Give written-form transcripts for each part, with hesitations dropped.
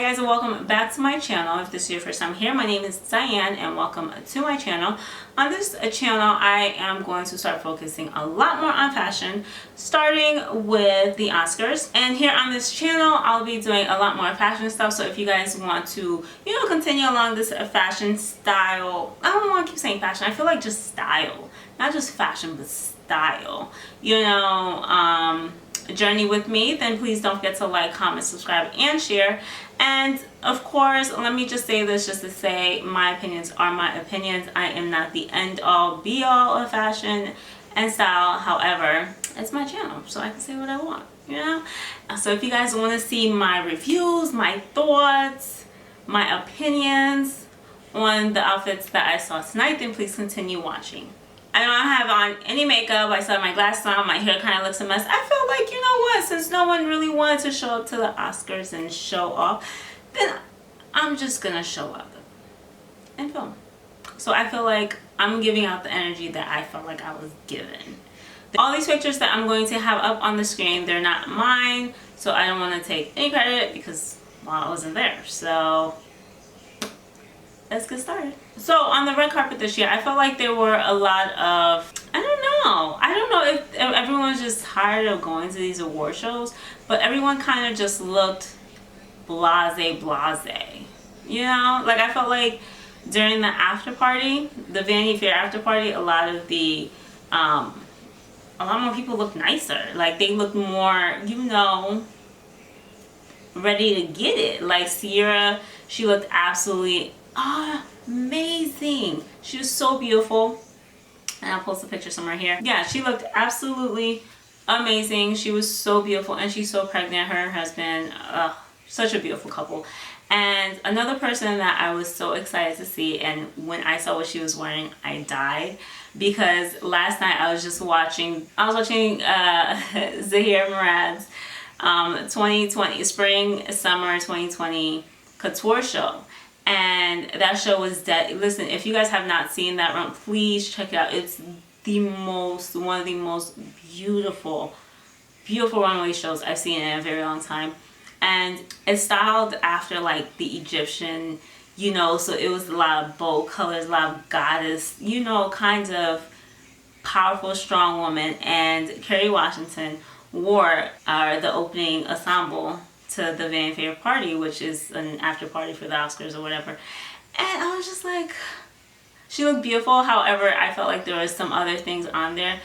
Hi guys, and welcome back to my channel. If this is your first time here, my name is Diane and welcome to my channel. On this channel, I am going to start focusing a lot more on fashion, starting with the Oscars. And here on this channel, I'll be doing a lot more fashion stuff. So if you guys want to, continue along this fashion style, I don't want to keep saying fashion. I feel like just style, not just fashion, but style, journey with me, then please don't forget to like, comment, subscribe, and share. And of course, let me just say this just to say my opinions are my opinions. I am not the end all be all of fashion and style. However, it's my channel, so I can say what I want, So if you guys want to see my reviews, my thoughts, my opinions on the outfits that I saw tonight, then please continue watching. I don't have on any makeup. I still have my glasses on. My hair kind of looks a mess. I feel like, since no one really wanted to show up to the Oscars and show off, then I'm just going to show up and film. So I feel like I'm giving out the energy that I felt like I was given. All these pictures that I'm going to have up on the screen, they're not mine. So I don't want to take any credit because, I wasn't there. So let's get started. So on the red carpet this year, I felt like there were a lot of, I don't know if everyone was just tired of going to these award shows, but everyone kind of just looked blase. Like I felt like during the after party, the Vanity Fair after party, a lot more people looked nicer. Like they looked more, ready to get it. Like Ciara, she looked absolutely amazing. She was so beautiful. And I'll post a picture somewhere here. Yeah, she looked absolutely amazing. She was so beautiful and she's so pregnant. Her husband, such a beautiful couple. And another person that I was so excited to see, and when I saw what she was wearing, I died. Because last night I was watching Sahara Murad's 2020 Spring Summer 2020 couture show. And that show was dead. Listen, if you guys have not seen that run, please check it out. It's one of the most beautiful runway shows I've seen in a very long time. And it's styled after like the Egyptian, so it was a lot of bold colors, a lot of goddess, kind of powerful, strong woman. And Kerry Washington wore the opening ensemble to the Vanity Fair party, which is an after party for the Oscars or whatever. And I was just like, she looked beautiful. However, I felt like there was some other things on there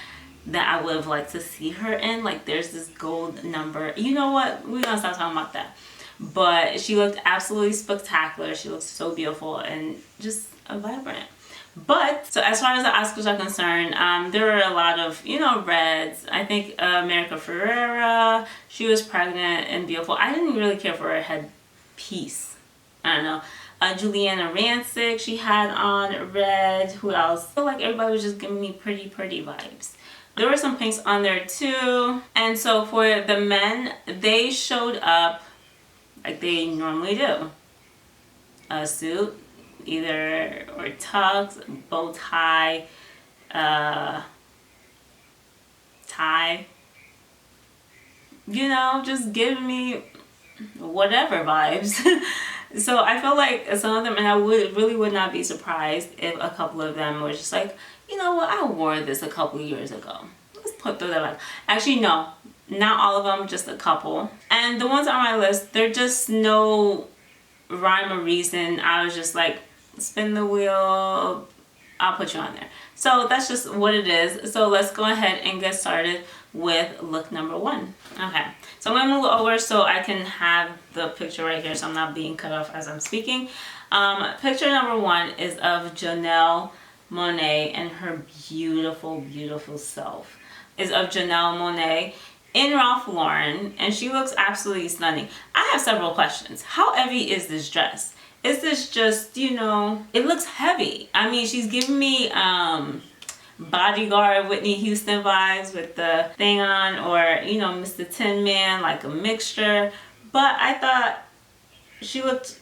that I would have liked to see her in. Like there's this gold number. You know what? We're gonna stop talking about that. But she looked absolutely spectacular. She looked so beautiful and just vibrant. But, so as far as the Oscars are concerned, there were a lot of, reds. I think America Herrera, she was pregnant and beautiful. I didn't really care for her headpiece. I don't know. Juliana Rancic, she had on red. Who else? I feel like everybody was just giving me pretty vibes. There were some pinks on there too. And so for the men, they showed up like they normally do. A suit. Or tux, bow tie, tie, just giving me whatever vibes. So I feel like some of them, and I really would not be surprised if a couple of them were just like, I wore this a couple of years ago. Let's put through their life. Actually, no, not all of them, just a couple. And the ones on my list, they're just no rhyme or reason. I was just like, spin the wheel, I'll put you on there. So that's just what it is. So let's go ahead and get started with look number one. Okay, so I'm gonna move over so I can have the picture right here so I'm not being cut off as I'm speaking. Picture number one is of Janelle Monae and her beautiful self. Is of Janelle Monae in Ralph Lauren, and she looks absolutely stunning. I have several questions. How heavy is this dress? Is this just, it looks heavy. I mean, she's giving me Bodyguard Whitney Houston vibes with the thing on, or, Mr. Tin Man, like a mixture. But I thought she looked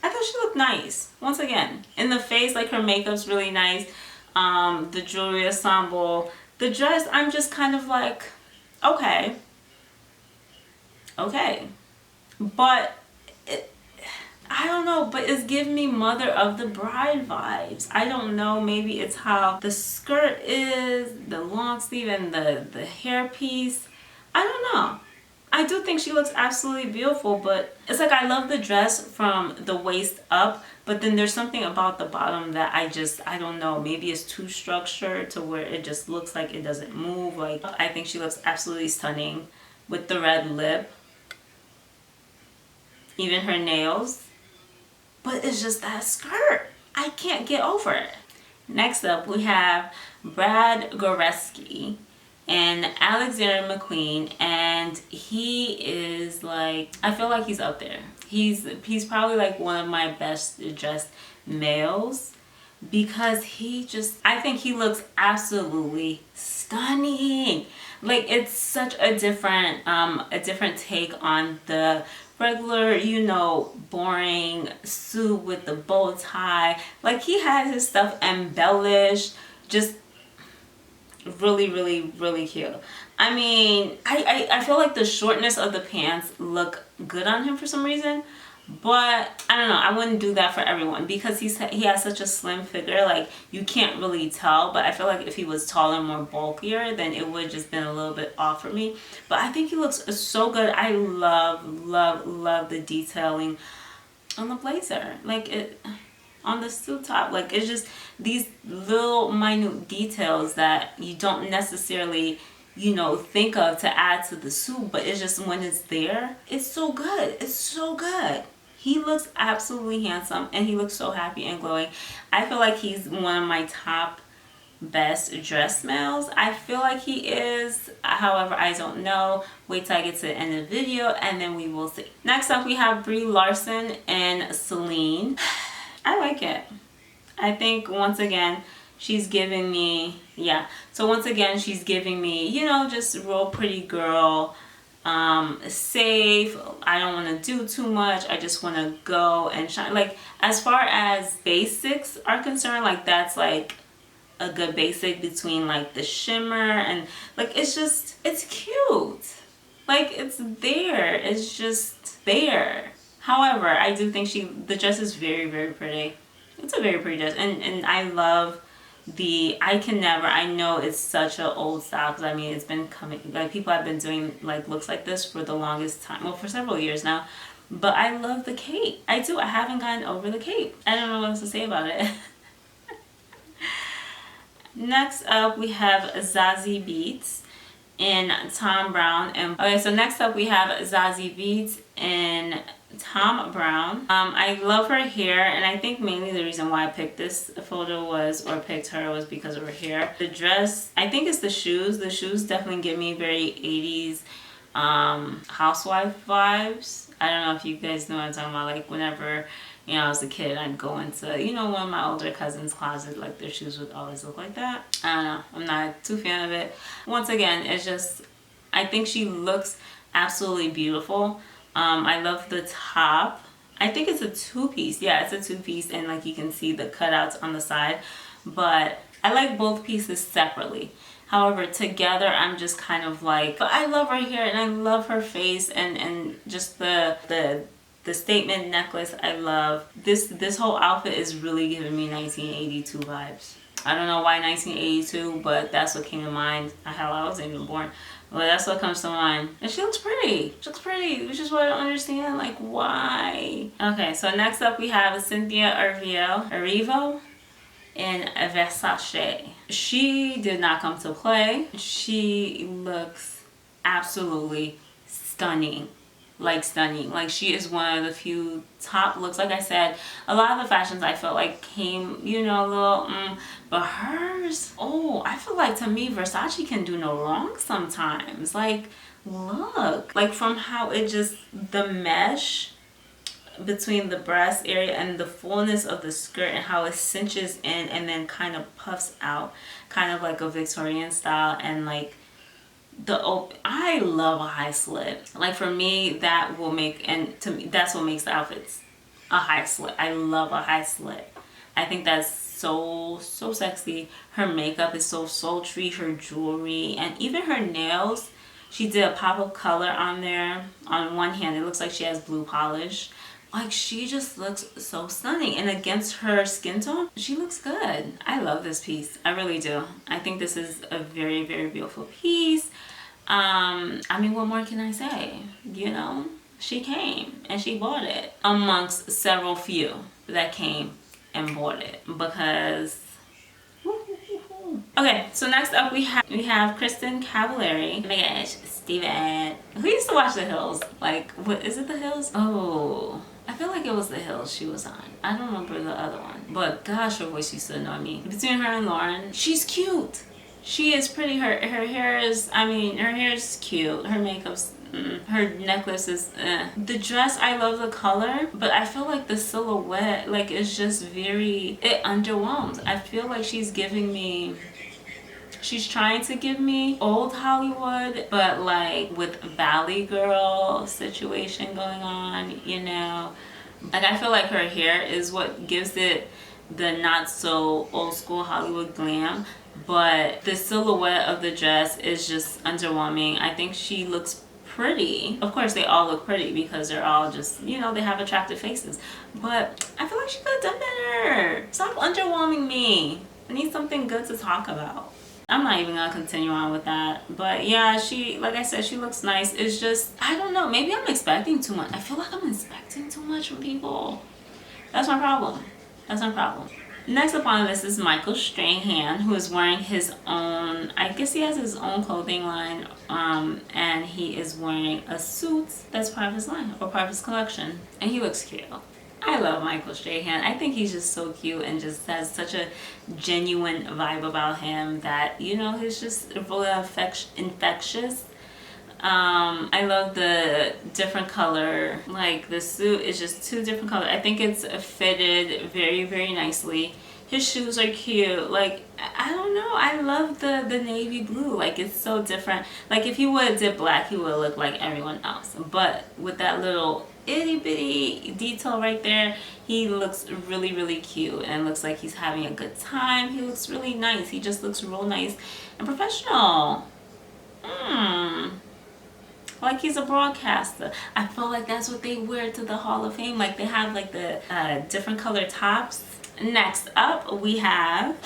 nice. Once again, in the face, like her makeup's really nice. The jewelry ensemble. The dress, I'm just kind of like, okay. But I don't know, but it's giving me Mother of the Bride vibes. I don't know, maybe it's how the skirt is, the long sleeve and the hair piece. I don't know. I do think she looks absolutely beautiful, but it's like I love the dress from the waist up, but then there's something about the bottom that I don't know. Maybe it's too structured to where it just looks like it doesn't move. Like, I think she looks absolutely stunning with the red lip, even her nails. But it's just that skirt. I can't get over it. Next up, we have Brad Goreski and Alexander McQueen, and he is like, I feel like he's up there. He's probably like one of my best dressed males, because I think he looks absolutely stunning. Like, it's such a different take on the regular, you know, boring suit with the bow tie. Like, he has his stuff embellished, just really, really, really cute. I mean, I feel like the shortness of the pants look good on him for some reason, but I don't know, I wouldn't do that for everyone, because he has such a slim figure. Like, you can't really tell, but I feel like if he was taller and more bulkier, then it would have just been a little bit off for me. But I think he looks so good. I love, love, love the detailing on the blazer, like it on the suit top. Like, it's just these little minute details that you don't necessarily, you know, think of to add to the suit, but it's just when it's there, it's so good. It's so good. He looks absolutely handsome, and he looks so happy and glowing. I feel like he's one of my top best dressed males. I feel like he is. However, I don't know. Wait till I get to the end of the video, and then we will see. Next up, we have Brie Larson and Celine. I like it. I think once again, she's giving me, she's giving me, you know, just real pretty girl, safe. I don't want to do too much. I just want to go and shine. Like, as far as basics are concerned, like, that's like a good basic between like the shimmer and like, it's cute. Like, it's there. It's just there. However, I do think the dress is very, very pretty. It's a very pretty dress. And I love I know it's such an old style, because I mean, it's been coming, like, people have been doing like looks like this for the longest time. Well, for several years now. But I love the cape. I do. I haven't gotten over the cape. I don't know what else to say about it. Next up, we have Zazie Beetz in Tom Brown. And okay, so next up we have Zazie Beetz in Tom Brown. I love her hair, and I think mainly the reason why I picked this photo picked her was because of her hair. The dress, I think it's the shoes. The shoes definitely give me very 80s housewife vibes. I don't know if you guys know what I'm talking about. Like, whenever, you know, I was a kid, I'd go into, you know, one of my older cousins' closet, like, their shoes would always look like that. I don't know. I'm not too fan of it. Once again, it's just, I think she looks absolutely beautiful. I love the top. I think it's a two-piece. Yeah, it's a two-piece, and like, you can see the cutouts on the side. But I like both pieces separately. However, together, I'm just kind of like, but I love her hair, and I love her face, and just the statement necklace. I love this whole outfit is really giving me 1982 vibes. I don't know why 1982, but that's what came to mind. Hell, I wasn't even born. Well, that's what comes to mind. And she looks pretty. She looks pretty, which is what I don't understand. Like, why? Okay, so next up we have Cynthia Erivo in Versace. She did not come to play. She looks absolutely stunning. Like, stunning. Like, she is one of the few top looks. Like I said, a lot of the fashions I felt like came, you know, a little but hers, oh, I feel like, to me, Versace can do no wrong sometimes. Like, look, like, from how it just, the mesh between the breast area and the fullness of the skirt, and how it cinches in and then kind of puffs out, kind of like a Victorian style. And like, I love a high slit. Like, for me, that will make, and to me, that's what makes the outfits a high slit. I love a high slit. I think that's so sexy. Her makeup is so sultry, her jewelry, and even her nails. She did a pop of color on there. On one hand, it looks like she has blue polish. Like, she just looks so stunning, and against her skin tone, she looks good. I love this piece. I really do. I think this is a very, very beautiful piece. I mean, what more can I say? You know, she came and she bought it amongst several few that came and bought it because. Okay, so next up we have Kristin Cavallari. Oh my gosh, Steven. Who used to watch The Hills? Like, what is it, The Hills? Oh, I feel like it was The Hills she was on. I don't remember the other one. But gosh, her voice used to annoy me. Between her and Lauren, she's cute. She is pretty. Her hair is, I mean, her hair is cute. Her makeup's, her necklace is, The dress, I love the color, but I feel like the silhouette, like, is just very, it underwhelms. I feel like she's giving me, she's trying to give me old Hollywood, but like with Valley Girl situation going on, you know. Like, I feel like her hair is what gives it the not so old school Hollywood glam, but the silhouette of the dress is just underwhelming. I think she looks pretty. Of course, they all look pretty because they're all just, you know, they have attractive faces. But I feel like she could have done better. Stop underwhelming me. I need something good to talk about. I'm not even gonna continue on with that. But yeah, she, like I said, she looks nice. It's just, I don't know, maybe I'm expecting too much. I feel like I'm expecting too much from people. That's my problem. That's my problem. Next up on this is Michael Strahan, who is wearing his own, I guess he has his own clothing line, and he is wearing a suit that's part of his line, or part of his collection, and he looks cute. I love Michael Strahan. I think he's just so cute and just has such a genuine vibe about him that, you know, he's just really infectious. I love the different color. Like, the suit is just two different colors. I think it's fitted very, very nicely. His shoes are cute. Like, I don't know. I love the navy blue. Like, it's so different. Like, if he would have did black, he would have looked like everyone else. But with that little itty bitty detail right there, he looks really, really cute and looks like he's having a good time. He looks really nice. He just looks real nice and professional. Like he's a broadcaster. I feel like that's what they wear to the Hall of Fame. Like, they have like the different color tops. Next up we have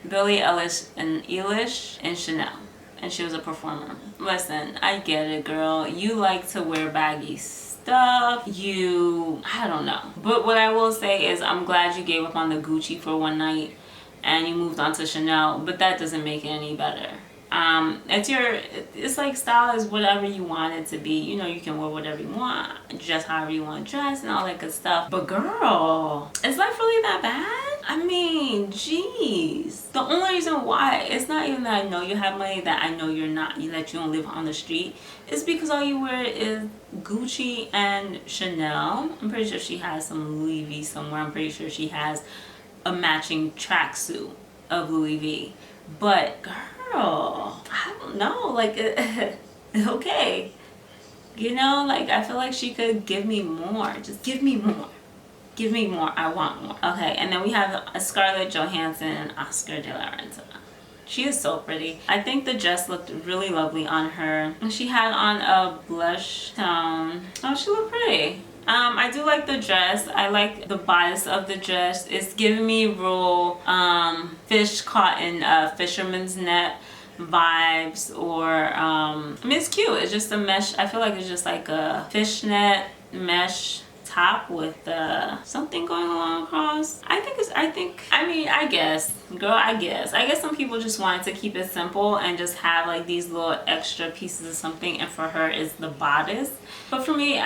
Billie Eilish and Chanel, and she was a performer. Listen, I get it, girl. You like to wear baggy stuff. I don't know. But what I will say is I'm glad you gave up on the Gucci for one night and you moved on to Chanel, but that doesn't make it any better. It's like, style is whatever you want it to be. You know, you can wear whatever you want, dress however you want to dress and all that good stuff. But girl, is life really that bad? I mean, jeez. The only reason why, it's not even that I know you have money, that I know you're not, that you don't live on the street, is because all you wear is Gucci and Chanel. I'm pretty sure she has some Louis V somewhere. I'm pretty sure she has a matching tracksuit of Louis V. But girl, I don't know, like, okay, you know, like, I feel like she could give me more. Just give me more. Give me more. I want more. Okay, and then we have Scarlett Johansson and Oscar de la Renta. She is so pretty. I think the dress looked really lovely on her. She had on a blush tone. Oh, she looked pretty. I do like the dress. I like the bodice of the dress. It's giving me real fish caught in fisherman's net vibes, or I mean, it's cute. It's just a mesh. I feel like it's just like a fishnet mesh top with something going along across. I guess some people just wanted to keep it simple and just have like these little extra pieces of something, and for her is the bodice. But for me,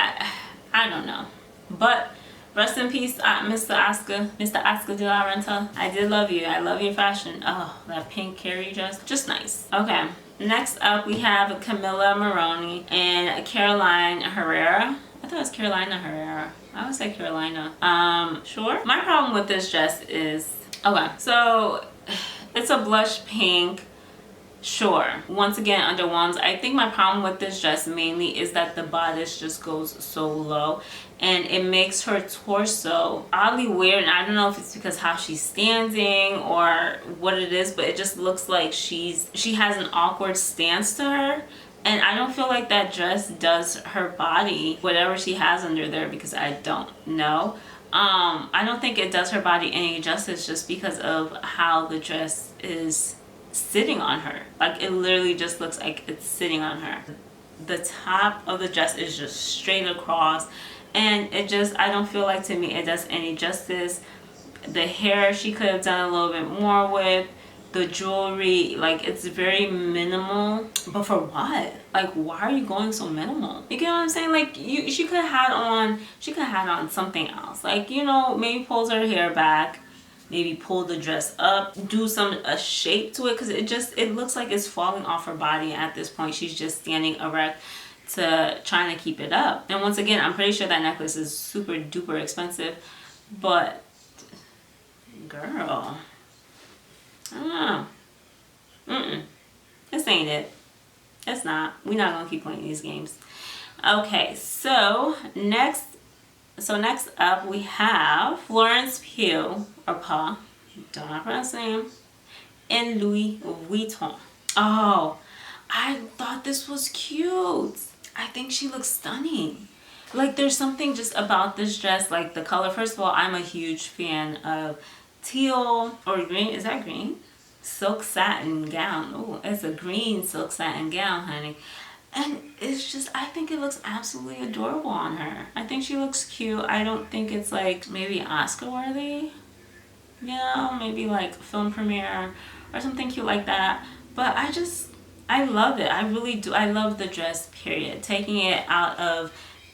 I don't know. But rest in peace, Mr. Oscar de la Renta. I did love you. I love your fashion. Oh, that pink Kerry dress, just nice. Okay, next up we have Camilla Moroni and Caroline Herrera. I thought it was Carolina Herrera. I would say Carolina. Sure. My problem with this dress is, okay, so it's a blush pink. Sure, once again, underwhelms. I think my problem with this dress mainly is that the bodice just goes so low and it makes her torso oddly weird, and I don't know if it's because how she's standing or what it is, but it just looks like she has an awkward stance to her, And I don't feel like that dress does her body, whatever she has under there, because I don't know. I don't think it does her body any justice just because of how the dress is sitting on her. Like, it literally just looks like it's sitting on her. The top of the dress is just straight across, and it just, I don't feel like, to me, it does any justice. The hair she could have done a little bit more with. The jewelry, like, it's very minimal. But for what? Like, why are you going so minimal? You get what I'm saying? Like, she could have had on something else. Like, you know, maybe pulls her hair back, maybe pull the dress up, do a shape to it, because it looks like it's falling off her body. At this point, she's just standing erect to trying to keep it up. And once again, I'm pretty sure that necklace is super duper expensive, but girl, I don't know. This ain't it. It's not. We're not gonna keep playing these games. Okay, so next up we have Florence Pugh, or Pa, don't know how to pronounce the name, in Louis Vuitton. Oh, I thought this was cute. I think she looks stunning. Like, there's something just about this dress, like the color. First of all, I'm a huge fan of teal or green. Is that green? Silk satin gown. Oh, it's a green silk satin gown, honey. And it's just, I think it looks absolutely adorable on her. I think she looks cute. I don't think it's like maybe Oscar worthy. You know, maybe like film premiere or something cute like that. But I love it. I really do. I love the dress, period. Taking it out of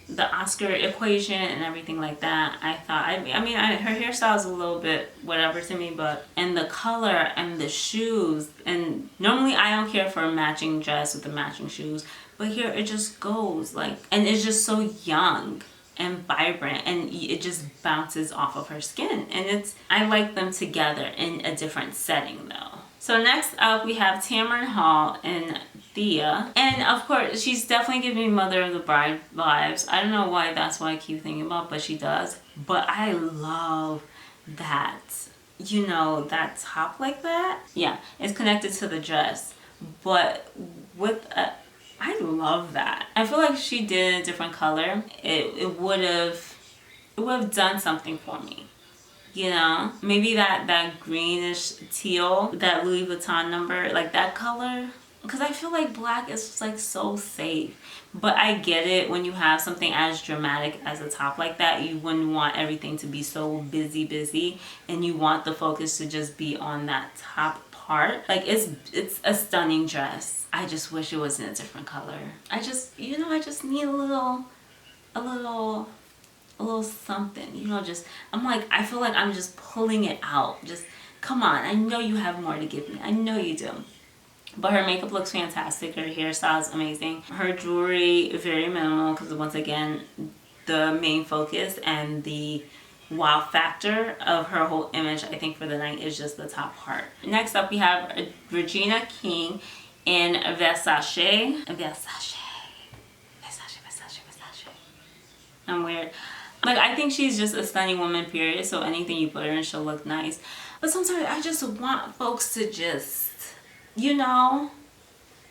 the Oscar equation and everything like that, I thought, I mean, her hairstyle is a little bit whatever to me, but, and the color and the shoes, and normally I don't care for a matching dress with the matching shoes, but here it just goes, like, and it's just so young and vibrant, and it just bounces off of her skin, and I like them together in a different setting though. So next up we have Tamron Hall and Thea, and of course she's definitely giving me Mother of the Bride vibes. I don't know why that's what I keep thinking about, but she does. But I love that, you know, that top like that. Yeah, it's connected to the dress, but with I love that. I feel like she did a different color, it would have done something for me. You know, maybe that greenish teal, that Louis Vuitton number, like that color. Because I feel like black is just like so safe. But I get it, when you have something as dramatic as a top like that, you wouldn't want everything to be so busy, and you want the focus to just be on that top part. Like, it's a stunning dress. I just wish it was in a different color. I just need a little something, you know, just, I feel like I'm just pulling it out. Just, come on, I know you have more to give me. I know you do. But her makeup looks fantastic. Her hairstyle is amazing. Her jewelry, very minimal, because once again, the main focus and the wow factor of her whole image, I think, for the night is just the top part. Next up, we have Regina King in Versace. I'm weird. Like, I think she's just a stunning woman, period. So anything you put her in, she'll look nice. But sometimes I just want folks to just, you know,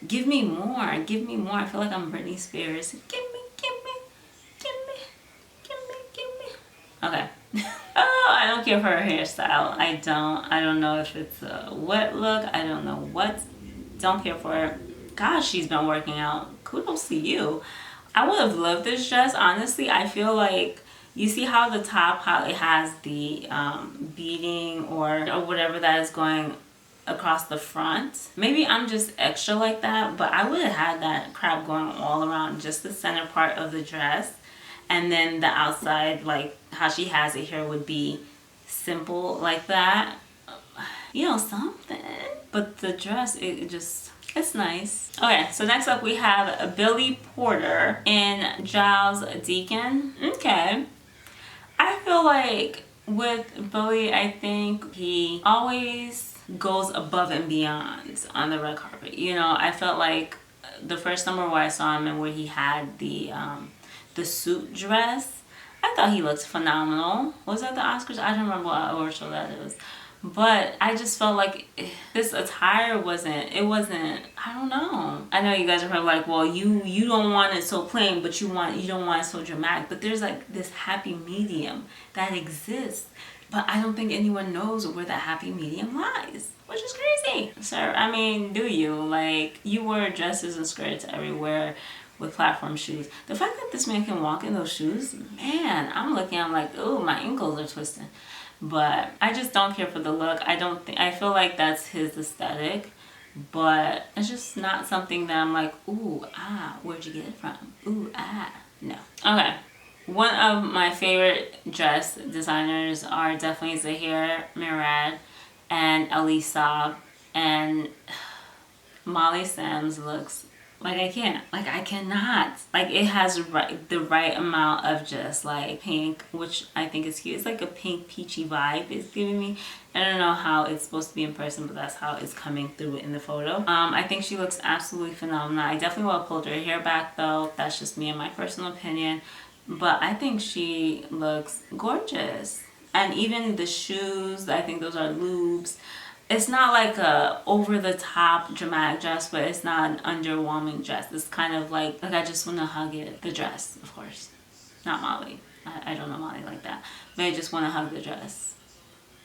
give me more. Give me more. I feel like I'm Britney Spears. Give me. Okay. Oh, I don't care for her hairstyle. I don't know if it's a wet look. I don't know what. Don't care for her. Gosh, she's been working out. Kudos to you. I would have loved this dress, honestly. I feel like, you see how the top, how it has the beading or whatever that is going across the front. Maybe I'm just extra like that, but I would have had that crap going all around just the center part of the dress. And then the outside, like how she has it here, would be simple like that. You know, something. But the dress, it's nice. Okay, so next up we have Billy Porter in Giles Deacon. Okay. I feel like with Billy, I think he always goes above and beyond on the red carpet. You know, I felt like the first summer where I saw him and where he had the suit dress, I thought he looked phenomenal. Was that the Oscars? I don't remember what award show that is. But I just felt like this attire wasn't, I don't know. I know you guys are probably like, well, you don't want it so plain, but you don't want it so dramatic. But there's like this happy medium that exists. But I don't think anyone knows where that happy medium lies, which is crazy. Sir, I mean, do you? Like, you wear dresses and skirts everywhere with platform shoes. The fact that this man can walk in those shoes, man, I'm looking, I'm like, oh, my ankles are twisting. But I just don't care for the look. I feel like that's his aesthetic, but it's just not something that I'm like, ooh, ah, where'd you get it from? Ooh, ah, no. Okay. One of my favorite dress designers are definitely Sahara Murad and Elia, and Molly Sims looks like I cannot. Like, it has the right amount of just like pink, which I think is cute. It's like a pink peachy vibe it's giving me. I don't know how it's supposed to be in person, but that's how it's coming through in the photo. I think she looks absolutely phenomenal. I definitely would have pulled her hair back though. That's just me and my personal opinion. But I think she looks gorgeous. And even the shoes, I think those are lubes. It's not like a over-the-top dramatic dress, but it's not an underwhelming dress. It's kind of like I just want to hug it. The dress, of course. Not Molly. I don't know Molly like that. But I just want to hug the dress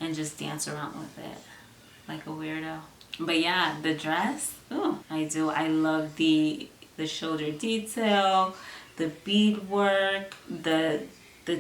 and just dance around with it like a weirdo. But yeah, the dress, ooh, I do. I love the shoulder detail, the beadwork, the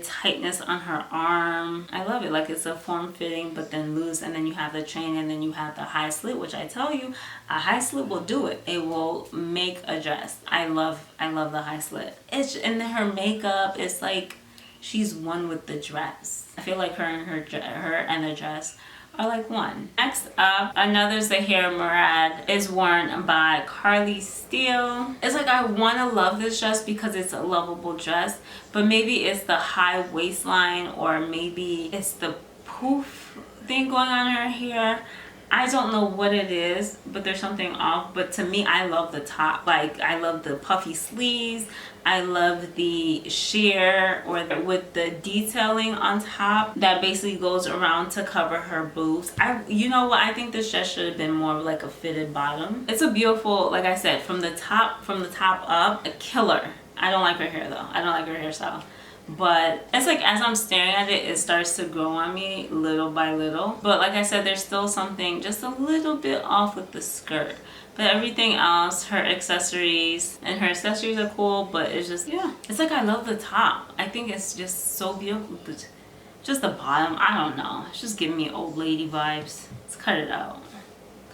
tightness on her arm. I love it. Like, it's a form-fitting but then loose, and then you have the chain, and then you have the high slit, which I tell you, a high slit will do it. It will make a dress. I love the high slit. And then her makeup is like she's one with the dress. I feel like her and the dress are like one. Next up, another Sahara Murad is worn by Carly Steele. It's like I want to love this dress because it's a lovable dress, but maybe it's the high waistline, or maybe it's the poof thing going on in her hair. I don't know what it is, but there's something off. But to me, I love the top. Like, I love the puffy sleeves. I love the sheer, or with the detailing on top that basically goes around to cover her boobs. You know what? I think this dress should have been more like a fitted bottom. It's a beautiful, like I said, from the top up, a killer. I don't like her hair though. I don't like her hairstyle. But it's like, as I'm staring at it, it starts to grow on me little by little. But like I said, there's still something just a little bit off with the skirt. But everything else, her accessories are cool, but it's just, yeah. It's like I love the top. I think it's just so beautiful. But just the bottom, I don't know. It's just giving me old lady vibes. Let's cut it out.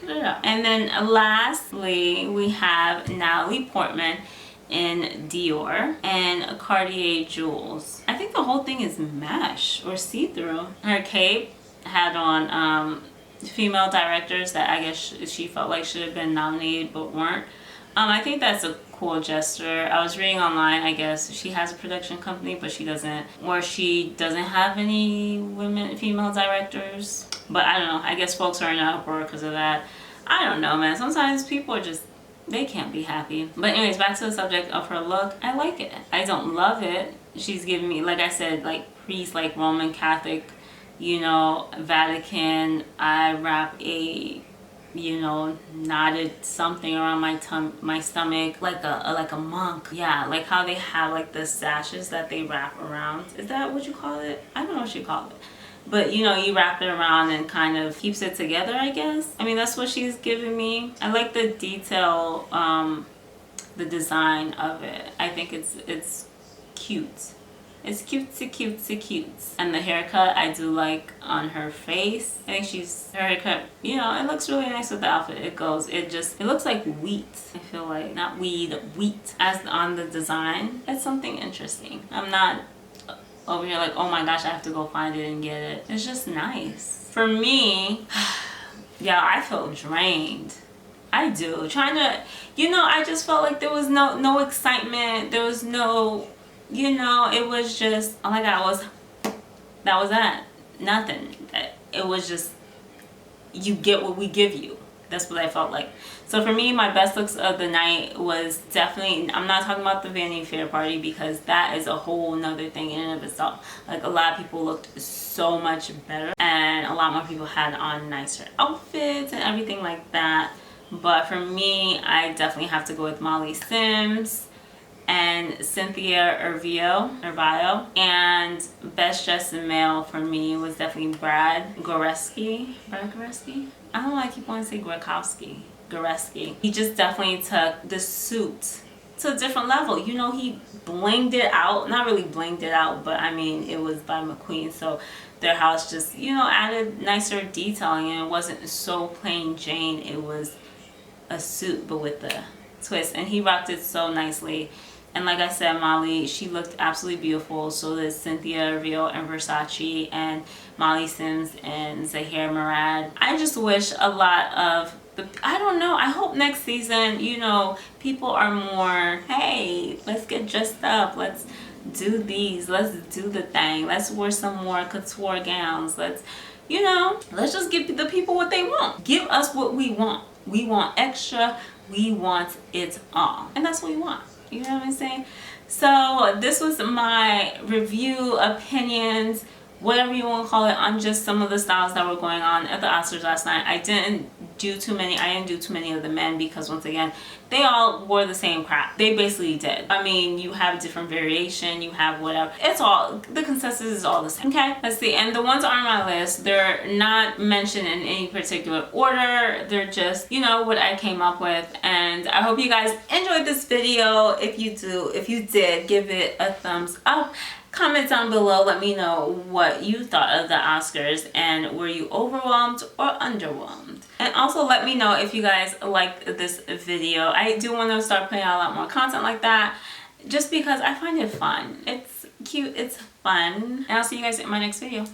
Cut it out. And then lastly, we have Natalie Portman in Dior and Cartier jewels. I think the whole thing is mesh or see-through. Her cape had on female directors that I guess she felt like should have been nominated but weren't. I think that's a cool gesture. I was reading online, I guess she has a production company, but she doesn't have any female directors. But I don't know, I guess folks are in an uproar because of that. I don't know, man. Sometimes people are just, they can't be happy. But anyways, back to the subject of her look. I like it. I don't love it. She's giving me, like I said, like priest, like Roman Catholic, you know, Vatican. I wrap a, you know, knotted something around my stomach, like a monk. Yeah, like how they have like the sashes that they wrap around. Is that what you call it? I don't know what you call it. But you know, you wrap it around and kind of keeps it together, I guess. I mean, that's what she's giving me. I like the detail, the design of it. I think it's cute. It's cute. And the haircut I do like on her face. I think her haircut, you know, it looks really nice with the outfit. It looks like wheat. I feel like, not weed, wheat. As on the design, it's something interesting. I'm not over here like, oh my gosh, I have to go find it and get it. It's just nice. For me, yeah, I feel drained. I do. Trying to, you know, I just felt like there was no excitement. There was no, you know, it was just, oh my God, that was that. Nothing. It was just, you get what we give you. That's what I felt like. So for me, my best looks of the night was definitely, I'm not talking about the Vanity Fair party because that is a whole nother thing in and of itself. Like, a lot of people looked so much better and a lot more people had on nicer outfits and everything like that. But for me, I definitely have to go with Molly Sims and Cynthia Erivo. And best dressed male for me was definitely Brad Goreski. Brad Goreski? I don't know, I keep wanting to say Goreski. He just definitely took the suit to a different level. You know, he blinged it out. Not really blinged it out, but I mean, it was by McQueen, so their house just, you know, added nicer detailing, and it wasn't so plain Jane. It was a suit, but with the twist, and he rocked it so nicely. And like I said, Molly, she looked absolutely beautiful. So did Cynthia Erivo and Versace, and Molly Sims and Sahara Murad. I just wish a lot of I don't know, I hope next season, you know, people are more, hey, let's get dressed up, let's do these, let's do the thing, let's wear some more couture gowns, let's, you know, let's just give the people what they want. Give us what we want. We want extra, we want it all, and that's what we want. You know what I'm saying? So this was my review, opinions, whatever you want to call it, on just some of the styles that were going on at the Oscars last night. I didn't do too many of the men because, once again, they all wore the same crap. They basically did. I mean, you have different variation, you have whatever. It's all, the consensus is all the same. Okay, let's see. And the ones on my list, they're not mentioned in any particular order. They're just, you know, what I came up with. And I hope you guys enjoyed this video. If you did, give it a thumbs up. Comment down below, let me know what you thought of the Oscars, and were you overwhelmed or underwhelmed? And also let me know if you guys liked this video. I do want to start putting out a lot more content like that, just because I find it fun. It's cute, it's fun, and I'll see you guys in my next video.